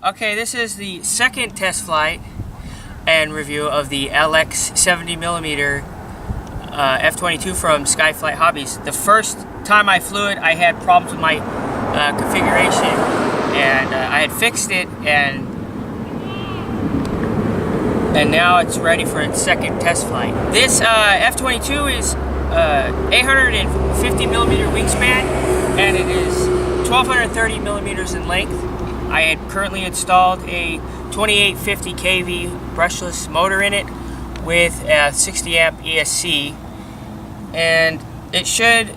Okay, this is the second test flight and review of the LX 70mm F-22 from Skyflight Hobbies. The first time I flew it, I had problems with my configuration, and I had fixed it, and now it's ready for its second test flight. This F-22 is 850mm wingspan, and it is 1230 millimeters in length. I had currently installed a 2850 kV brushless motor in it with a 60 amp ESC, and it should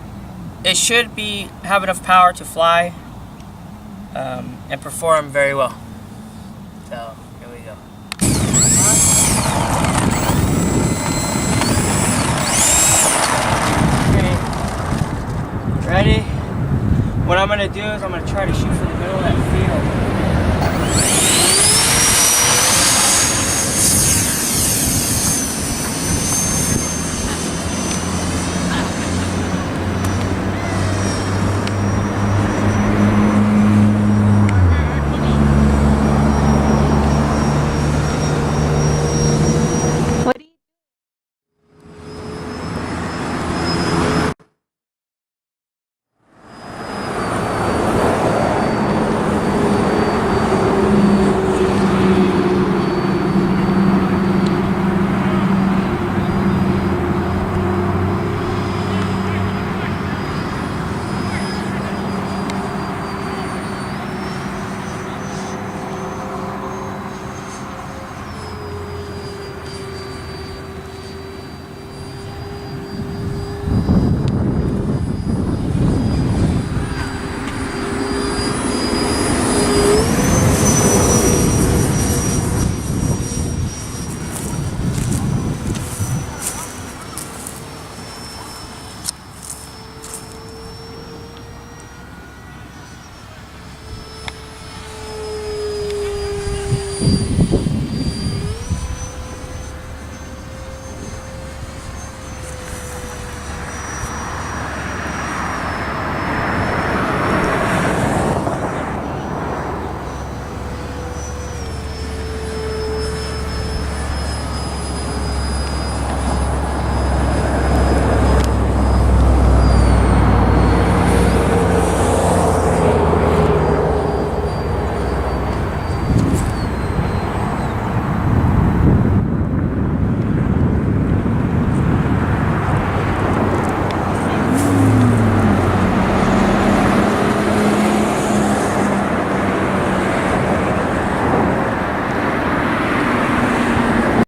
have enough power to fly and perform very well. So here we go. Okay, ready? What I'm gonna do is I'm gonna try to shoot from the middle of that field.